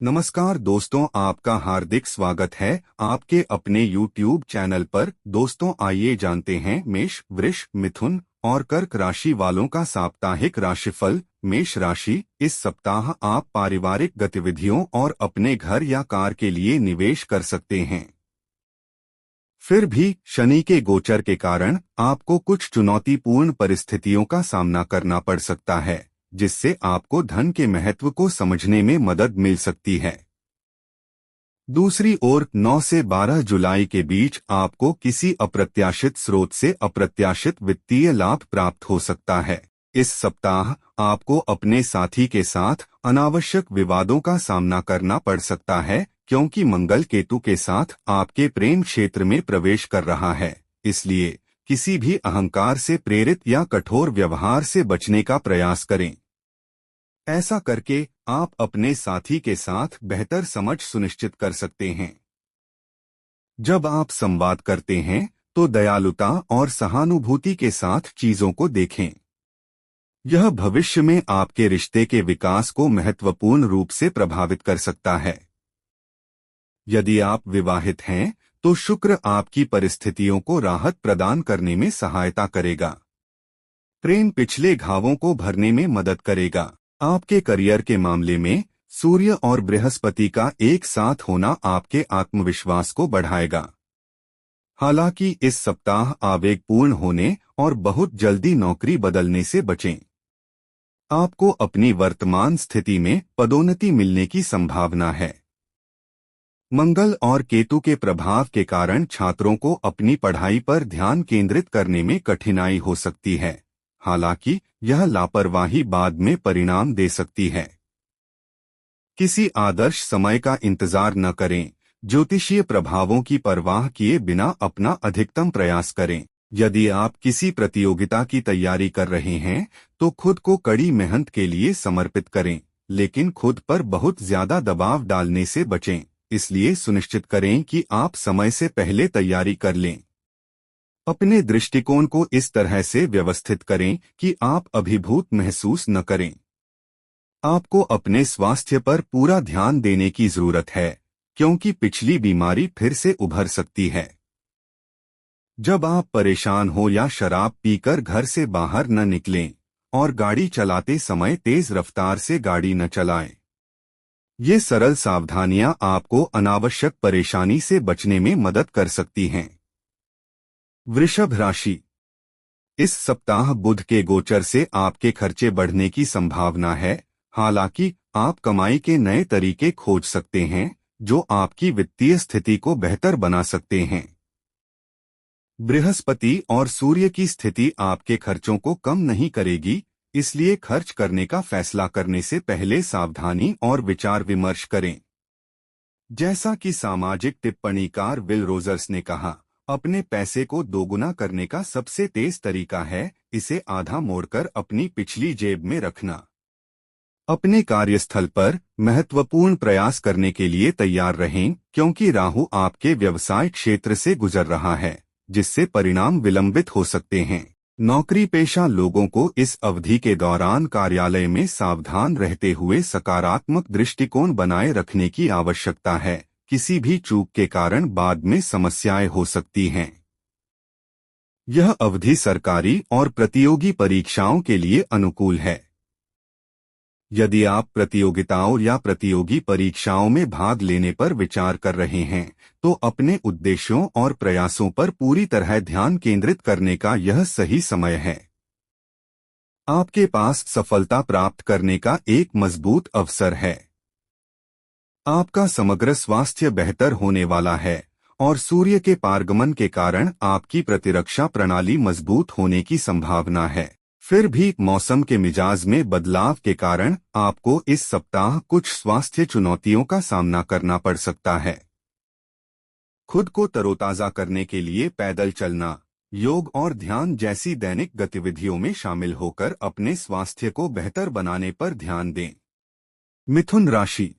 नमस्कार दोस्तों, आपका हार्दिक स्वागत है आपके अपने YouTube चैनल पर। दोस्तों, आइए जानते हैं मेष, वृष, मिथुन और कर्क राशि वालों का साप्ताहिक राशिफल। मेष राशि, इस सप्ताह आप पारिवारिक गतिविधियों और अपने घर या कार के लिए निवेश कर सकते हैं। फिर भी शनि के गोचर के कारण आपको कुछ चुनौतीपूर्ण परिस्थितियों का सामना करना पड़ सकता है, जिससे आपको धन के महत्व को समझने में मदद मिल सकती है। दूसरी ओर 9 से 12 जुलाई के बीच आपको किसी अप्रत्याशित स्रोत से अप्रत्याशित वित्तीय लाभ प्राप्त हो सकता है। इस सप्ताह आपको अपने साथी के साथ अनावश्यक विवादों का सामना करना पड़ सकता है, क्योंकि मंगल केतु के साथ आपके प्रेम क्षेत्र में प्रवेश कर रहा है। इसलिए किसी भी अहंकार से प्रेरित या कठोर व्यवहार से बचने का प्रयास करें। ऐसा करके आप अपने साथी के साथ बेहतर समझ सुनिश्चित कर सकते हैं। जब आप संवाद करते हैं तो दयालुता और सहानुभूति के साथ चीजों को देखें। यह भविष्य में आपके रिश्ते के विकास को महत्वपूर्ण रूप से प्रभावित कर सकता है। यदि आप विवाहित हैं तो शुक्र आपकी परिस्थितियों को राहत प्रदान करने में सहायता करेगा। प्रेम पिछले घावों को भरने में मदद करेगा। आपके करियर के मामले में सूर्य और बृहस्पति का एक साथ होना आपके आत्मविश्वास को बढ़ाएगा। हालांकि इस सप्ताह आवेगपूर्ण होने और बहुत जल्दी नौकरी बदलने से बचें। आपको अपनी वर्तमान स्थिति में पदोन्नति मिलने की संभावना है। मंगल और केतु के प्रभाव के कारण छात्रों को अपनी पढ़ाई पर ध्यान केंद्रित करने में कठिनाई हो सकती है। हालांकि यह लापरवाही बाद में परिणाम दे सकती है। किसी आदर्श समय का इंतजार न करें। ज्योतिषीय प्रभावों की परवाह किए बिना अपना अधिकतम प्रयास करें। यदि आप किसी प्रतियोगिता की तैयारी कर रहे हैं तो खुद को कड़ी मेहनत के लिए समर्पित करें, लेकिन खुद पर बहुत ज्यादा दबाव डालने से बचें। इसलिए सुनिश्चित करें कि आप समय से पहले तैयारी कर लें। अपने दृष्टिकोण को इस तरह से व्यवस्थित करें कि आप अभिभूत महसूस न करें। आपको अपने स्वास्थ्य पर पूरा ध्यान देने की जरूरत है, क्योंकि पिछली बीमारी फिर से उभर सकती है। जब आप परेशान हो या शराब पीकर घर से बाहर न निकलें और गाड़ी चलाते समय तेज रफ्तार से गाड़ी न चलाएं। ये सरल सावधानियां आपको अनावश्यक परेशानी से बचने में मदद कर सकती हैं। वृषभ राशि, इस सप्ताह बुध के गोचर से आपके खर्चे बढ़ने की संभावना है। हालांकि आप कमाई के नए तरीके खोज सकते हैं जो आपकी वित्तीय स्थिति को बेहतर बना सकते हैं। बृहस्पति और सूर्य की स्थिति आपके खर्चों को कम नहीं करेगी, इसलिए खर्च करने का फैसला करने से पहले सावधानी और विचार विमर्श करें। जैसा कि सामाजिक टिप्पणीकार विल रोजर्स ने कहा, अपने पैसे को दोगुना करने का सबसे तेज तरीका है इसे आधा मोड़कर अपनी पिछली जेब में रखना। अपने कार्यस्थल पर महत्वपूर्ण प्रयास करने के लिए तैयार रहें, क्योंकि राहु आपके व्यवसाय क्षेत्र से गुजर रहा है, जिससे परिणाम विलंबित हो सकते हैं। नौकरी पेशा लोगों को इस अवधि के दौरान कार्यालय में सावधान रहते हुए सकारात्मक दृष्टिकोण बनाए रखने की आवश्यकता है। किसी भी चूक के कारण बाद में समस्याएं हो सकती हैं। यह अवधि सरकारी और प्रतियोगी परीक्षाओं के लिए अनुकूल है। यदि आप प्रतियोगिताओं या प्रतियोगी परीक्षाओं में भाग लेने पर विचार कर रहे हैं तो अपने उद्देश्यों और प्रयासों पर पूरी तरह ध्यान केंद्रित करने का यह सही समय है। आपके पास सफलता प्राप्त करने का एक मजबूत अवसर है। आपका समग्र स्वास्थ्य बेहतर होने वाला है और सूर्य के पारगमन के कारण आपकी प्रतिरक्षा प्रणाली मजबूत होने की संभावना है। फिर भी मौसम के मिजाज में बदलाव के कारण आपको इस सप्ताह कुछ स्वास्थ्य चुनौतियों का सामना करना पड़ सकता है। खुद को तरोताजा करने के लिए पैदल चलना, योग और ध्यान जैसी दैनिक गतिविधियों में शामिल होकर अपने स्वास्थ्य को बेहतर बनाने पर ध्यान दें। मिथुन राशि,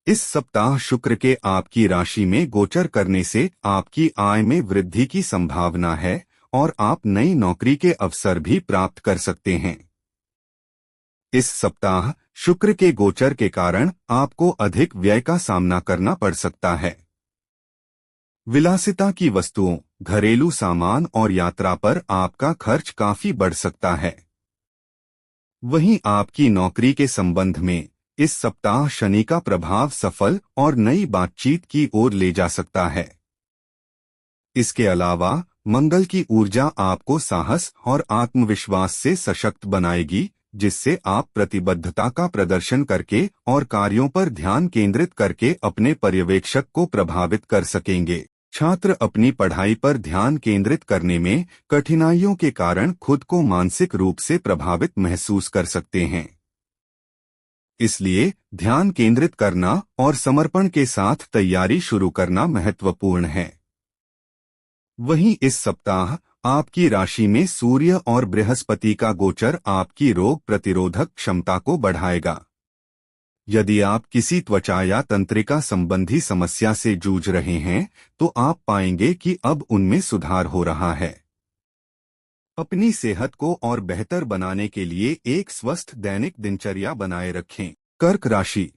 इस सप्ताह शुक्र के आपकी राशि में गोचर करने से आपकी आय में वृद्धि की संभावना है और आप नई नौकरी के अवसर भी प्राप्त कर सकते हैं। इस सप्ताह शुक्र के गोचर के कारण आपको अधिक व्यय का सामना करना पड़ सकता है। विलासिता की वस्तुओं, घरेलू सामान और यात्रा पर आपका खर्च काफी बढ़ सकता है। वहीं आपकी नौकरी के संबंध में इस सप्ताह शनि का प्रभाव सफल और नई बातचीत की ओर ले जा सकता है। इसके अलावा मंगल की ऊर्जा आपको साहस और आत्मविश्वास से सशक्त बनाएगी, जिससे आप प्रतिबद्धता का प्रदर्शन करके और कार्यों पर ध्यान केंद्रित करके अपने पर्यवेक्षक को प्रभावित कर सकेंगे। छात्र अपनी पढ़ाई पर ध्यान केंद्रित करने में कठिनाइयों के कारण खुद को मानसिक रूप से प्रभावित महसूस कर सकते हैं। इसलिए ध्यान केंद्रित करना और समर्पण के साथ तैयारी शुरू करना महत्वपूर्ण है। वहीं इस सप्ताह आपकी राशि में सूर्य और बृहस्पति का गोचर आपकी रोग प्रतिरोधक क्षमता को बढ़ाएगा। यदि आप किसी त्वचा या तंत्रिका संबंधी समस्या से जूझ रहे हैं, तो आप पाएंगे कि अब उनमें सुधार हो रहा है। अपनी सेहत को और बेहतर बनाने के लिए एक स्वस्थ दैनिक दिनचर्या बनाए रखें। कर्क राशि।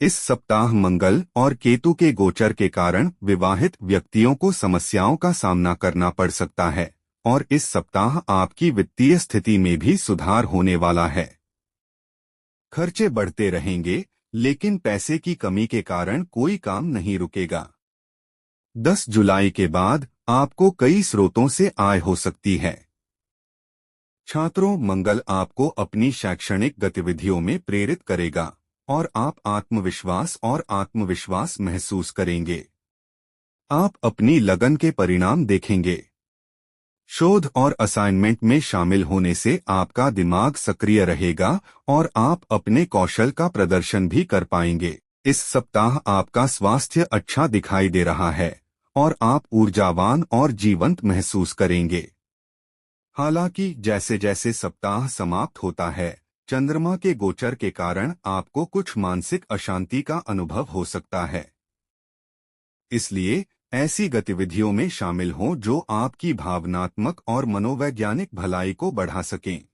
इस सप्ताह मंगल और केतु के गोचर के कारण विवाहित व्यक्तियों को समस्याओं का सामना करना पड़ सकता है और इस सप्ताह आपकी वित्तीय स्थिति में भी सुधार होने वाला है। खर्चे बढ़ते रहेंगे, लेकिन पैसे की कमी के कारण कोई काम नहीं रुकेगा। 10 जुलाई के बाद आपको कई स्रोतों से आय हो सकती है। छात्रों, मंगल आपको अपनी शैक्षणिक गतिविधियों में प्रेरित करेगा और आप आत्मविश्वास महसूस करेंगे। आप अपनी लगन के परिणाम देखेंगे। शोध और असाइनमेंट में शामिल होने से आपका दिमाग सक्रिय रहेगा और आप अपने कौशल का प्रदर्शन भी कर पाएंगे। इस सप्ताह आपका स्वास्थ्य अच्छा दिखाई दे रहा है और आप ऊर्जावान और जीवंत महसूस करेंगे। हालांकि जैसे जैसे सप्ताह समाप्त होता है, चंद्रमा के गोचर के कारण आपको कुछ मानसिक अशांति का अनुभव हो सकता है। इसलिए ऐसी गतिविधियों में शामिल हों जो आपकी भावनात्मक और मनोवैज्ञानिक भलाई को बढ़ा सकें।